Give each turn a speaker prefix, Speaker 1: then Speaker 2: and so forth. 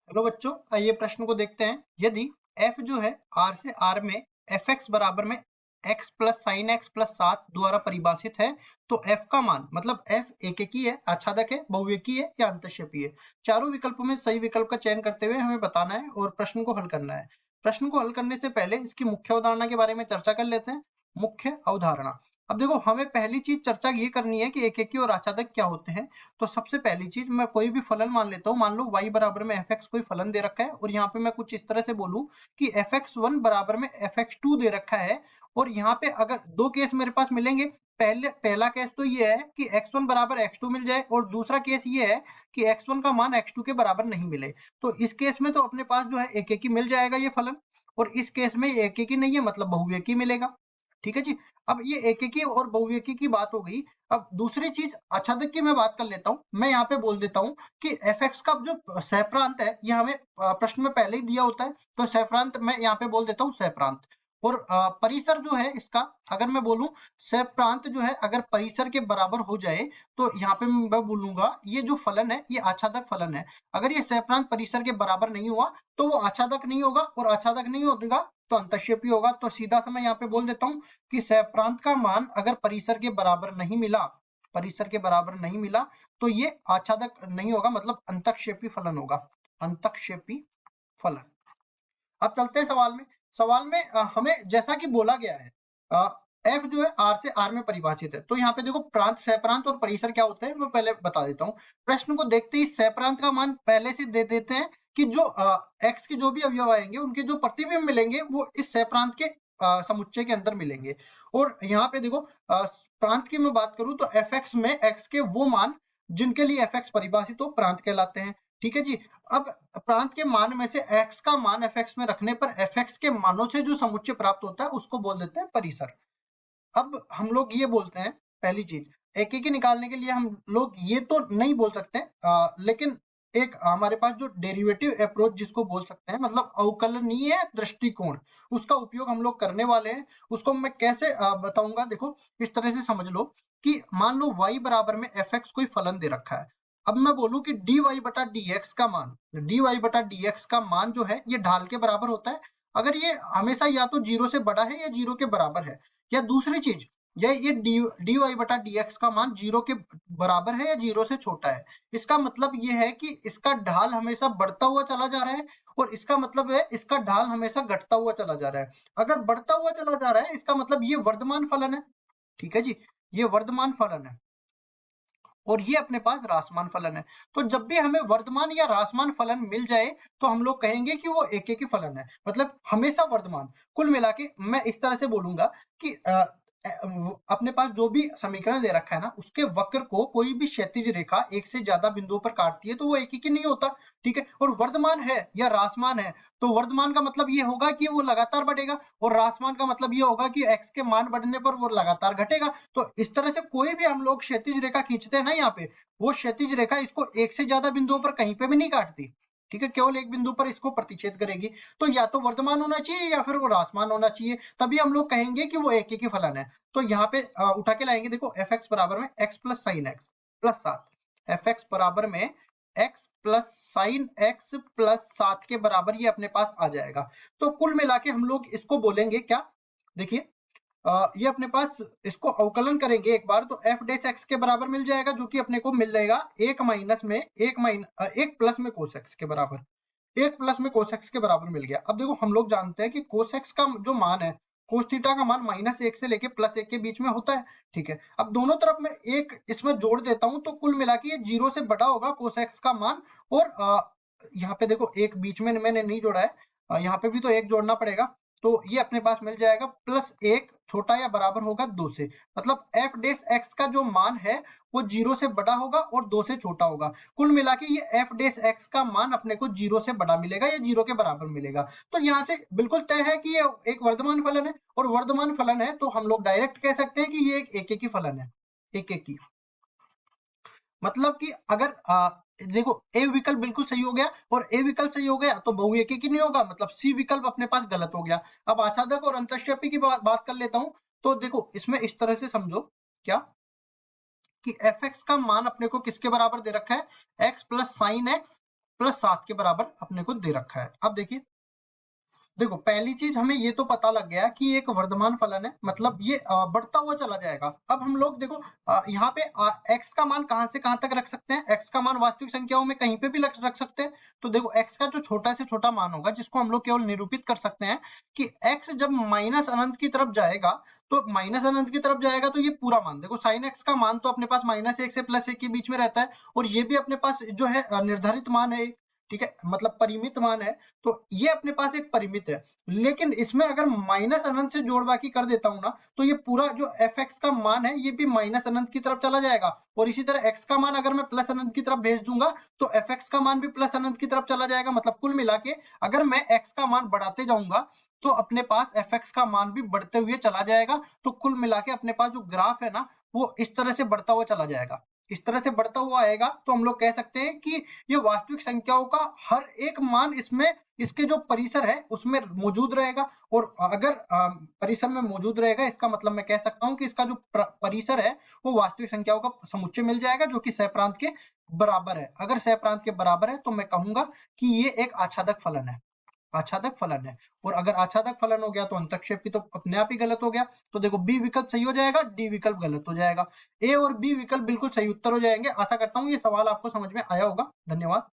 Speaker 1: Hello बच्चों, आइए प्रश्न को देखते हैं। यदि f जो है r से r में fx बराबर में x plus sine x plus 7 द्वारा परिभाषित है, तो f का मान मतलब f एकेकी है, आच्छादक है, बहुएकी है या अंतःक्षेपी है। चारों विकल्पों में सही विकल्प का चयन करते हुए हमें बताना है और प्रश्न को हल करना है। प्रश्न को हल करने से पहले इसकी मुख्य अवधारणा के बारे में चर्चा कर लेते हैं। मुख्य अवधारणा, अब देखो हमें पहली चीज चर्चा ये करनी है कि एकेकी और आच्छादक क्या होते हैं। तो सबसे पहली चीज, मैं कोई भी फलन मान लेता हूँ। मान लो y बराबर में fx कोई फलन दे रखा है और यहाँ पे मैं कुछ इस तरह से बोलूं कि fx1 बराबर में fx2 दे रखा है। और यहाँ पे अगर दो केस मेरे पास मिलेंगे, पहला केस तो ये है कि x1 बराबर x2 मिल जाए और दूसरा केस ये है कि x1 का मान x2 के बराबर नहीं मिले। तो इस केस में तो अपने पास जो है एकेकी मिल जाएगा ये फलन, और इस केस में ये एकेकी नहीं है, मतलब बहुएकी मिलेगा। ठीक है जी। अब ये एकेकी और बहुएकी की बात हो गई। अब दूसरी चीज आच्छादक की मैं बात कर लेता हूं। मैं यहाँ पे बोल देता हूं कि fx का जो सहप्रांत है, ये हमें प्रश्न में पहले ही दिया होता है, तो सहप्रांत मैं यहाँ पे बोल देता हूँ सहप्रांत। और परिसर जो है इसका, अगर मैं बोलूं सहप्रांत जो है अगर परिसर के बराबर हो जाए, तो यहाँ पे मैं बोलूंगा ये जो फलन है ये आच्छादक फलन है। अगर ये सहप्रांत परिसर के बराबर नहीं हुआ तो वो आच्छादक नहीं होगा, और आच्छादक नहीं होगा तो अंतःक्षेपी होगा। तो सीधा सा मैं यहाँ पे बोल देता हूँ कि सहप्रांत का मान अगर परिसर के बराबर नहीं मिला, परिसर के बराबर नहीं मिला, तो ये आच्छादक नहीं होगा, मतलब अंतःक्षेपी फलन होगा, अंतःक्षेपी फलन। अब चलते हैं सवाल में। सवाल में हमें जैसा कि बोला गया है, f जो है r से r में परिभाषित है। तो यहाँ पे देखो प्रांत, सहप्रांत और परिसर क्या होते हैं मैं पहले बता देता हूँ। प्रश्न को देखते ही सहप्रांत का मान पहले से दे देते हैं कि जो x के जो भी अवयव आएंगे उनके जो प्रतिबिंब मिलेंगे वो इस सहप्रांत के समुच्चय के अंदर मिलेंगे। और यहाँ पे देखो प्रांत की मैं बात करूं तो fx में x के वो मान जिनके लिए fx परिभाषित हो प्रांत कहलाते हैं। ठीक है जी। अब प्रांत के मान में से x का मान fx में रखने पर fx के मानों से जो समुच्चय प्राप्त होता है उसको बोल देते हैं परिसर। अब हम लोग ये बोलते हैं, पहली चीज एकेकी निकालने के लिए हम लोग ये तो नहीं बोल सकते, लेकिन एक हमारे पास जो डेरिवेटिव अप्रोच जिसको बोल सकते हैं, मतलब अवकलनीय दृष्टिकोण, उसका उपयोग हम लोग करने वाले हैं। उसको मैं कैसे बताऊंगा, देखो इस तरह से समझ लो कि मान लो y बराबर में fx कोई फलन दे रखा है। अब मैं बोलूं कि dy बटा dx का मान, dy बटा dx का मान जो है ये ढाल के बराबर होता है अगर ये हमेशा या तो जीरो से बड़ा है या जीरो के बराबर है। या दूसरी चीज, ये dy बटा dx का मान जीरो के बराबर है या जीरो से छोटा है। इसका मतलब ये है कि इसका ढाल हमेशा बढ़ता हुआ चला जा रहा है, और इसका मतलब है इसका ढाल हमेशा घटता हुआ चला जा रहा है। अगर बढ़ता हुआ चला जा रहा है इसका मतलब ये वर्धमान फलन है। ठीक है जी, ये वर्धमान फलन है, और ये अपने पास रासमान फलन है। तो जब भी हमें वर्धमान या रासमान फलन मिल जाए तो हम लोग कहेंगे कि वो एकेकी फलन है, मतलब हमेशा वर्धमान। कुल मिला के मैं इस तरह से बोलूंगा कि अपने पास जो भी समीकरण दे रखा है ना, उसके वक्र को कोई भी क्षैतिज रेखा एक से ज्यादा बिंदुओं पर काटती है तो वो एकेकी नहीं होता। ठीक है, और वर्धमान है या रासमान है, तो वर्धमान का मतलब ये होगा कि वो लगातार बढ़ेगा, और रासमान का मतलब ये होगा कि x के मान बढ़ने पर वो लगातार घटेगा। तो इस तरह से कोई भी हम लोग क्षैतिज रेखा खींचते हैं ना यहाँ पे, वो क्षैतिज रेखा इसको एक से ज्यादा बिंदुओं पर कहीं पे भी नहीं काटती। ठीक है, केवल एक बिंदु पर इसको प्रतिच्छेद करेगी। तो या तो वर्धमान होना चाहिए या फिर वो रासमान होना चाहिए, तभी हम लोग कहेंगे कि वो एकेकी फलन है। तो यहाँ पे उठा के लाएंगे, देखो fx बराबर में x plus sine x plus 7, fx बराबर में x plus sine x plus 7 के बराबर ये अपने पास आ जाएगा। तो कुल मिला के हम लोग इसको बोलेंगे क्या, देखिए ये अपने पास इसको अवकलन करेंगे एक बार तो f डैश x के बराबर मिल जाएगा, जो कि अपने को मिल जाएगा एक माइनस में एक प्लस में कोस x के बराबर, एक प्लस में कोस x के बराबर मिल गया। अब देखो हम लोग जानते हैं कि कोस x का जो मान है, कोस थीटा का मान -1 से लेके +1 के बीच में होता है। ठीक है, अब दोनों तरफ मैं एक इसमें जोड़ देता हूं तो कुल मिला के ये 0 से बड़ा होगा कोस x का मान। और यहाँ पे देखो एक बीच में मैंने नहीं जोड़ा है, यहाँ पे भी तो एक जोड़ना पड़ेगा। तो ये अपने पास मिल जाएगा +1 छोटा या बराबर होगा 2 से, मतलब f डैश x का जो मान है वो 0 से बड़ा होगा और 2 से छोटा होगा। कुल मिला के ये f डैश x का मान अपने को 0 से बड़ा मिलेगा या 0 के बराबर मिलेगा। तो यहाँ से बिल्कुल तय है कि ये एक वर्धमान फलन है, और वर्धमान फलन है तो हम लोग डायरेक्ट कह सकते हैं कि ये एक एकेकी फलन है। एकेकी मतलब कि अगर देखो ए विकल्प बिल्कुल सही हो गया और ए विकल्प सही हो गया तो बहुएकेकी नहीं होगा, मतलब सी विकल्प अपने पास गलत हो गया। अब आच्छादक और अंतःक्षेपी की बात कर लेता हूं। तो देखो इसमें इस तरह से समझो क्या कि fx का मान अपने को किसके बराबर दे रखा है, x plus sine x plus 7 के बराबर अपने को दे रखा है। अब देखिए, देखो पहली चीज हमें ये तो पता लग गया कि एक वर्धमान फलन है, मतलब ये बढ़ता हुआ चला जाएगा। अब हम लोग देखो यहाँ पे x का मान कहां से कहां तक रख सकते हैं, x का मान वास्तविक संख्याओं में कहीं पे भी रख सकते हैं। तो देखो x का जो छोटा से छोटा मान होगा, जिसको हम लोग केवल निरूपित कर सकते हैं कि x जब माइनस अनंत की तरफ जाएगा, तो माइनस अनंत की तरफ जाएगा तो ये पूरा मान, देखो sin x का मान तो अपने पास -1 से +1 के बीच में रहता है, और ये भी अपने पास जो है निर्धारित मान है, ठीक है, मतलब परिमित मान है, तो ये अपने पास एक परिमित है। लेकिन इसमें अगर माइनस अनंत से जोड़ बाकी कर देता हूं ना, तो ये पूरा जो एफ एक्स का मान है ये भी माइनस अनंत की तरफ चला जाएगा, और इसी तरह एक्स का मान अगर मैं प्लस अनंत की तरफ भेज दूंगा तो एफ एक्स का मान भी प्लस अनंत की तरफ चला जाएगा। मतलब कुल मिला के अगर मैं एक्स का मान बढ़ाते जाऊंगा तो अपने पास एफ एक्स का मान भी बढ़ते हुए चला जाएगा। तो कुल मिला के अपने पास जो ग्राफ है ना, वो इस तरह से बढ़ता हुआ चला जाएगा, इस तरह से बढ़ता हुआ आएगा। तो हम लोग कह सकते हैं कि ये वास्तविक संख्याओं का हर एक मान इसमें इसके जो परिसर है उसमें मौजूद रहेगा, और अगर परिसर में मौजूद रहेगा, इसका मतलब मैं कह सकता हूं कि इसका जो परिसर है वो वास्तविक संख्याओं का समुच्चय मिल जाएगा, जो कि सहप्रांत के बराबर है। अगर सहप्रांत के बराबर है तो मैं कहूंगा कि ये एक आच्छादक फलन है, आच्छादक फलन है। और अगर आच्छादक फलन हो गया तो अंतक्षेपी तो अपने आप ही गलत हो गया। तो देखो बी विकल्प सही हो जाएगा, डी विकल्प गलत हो जाएगा, ए और बी विकल्प बिल्कुल सही उत्तर हो जाएंगे। आशा करता हूँ ये सवाल आपको समझ में आया होगा। धन्यवाद।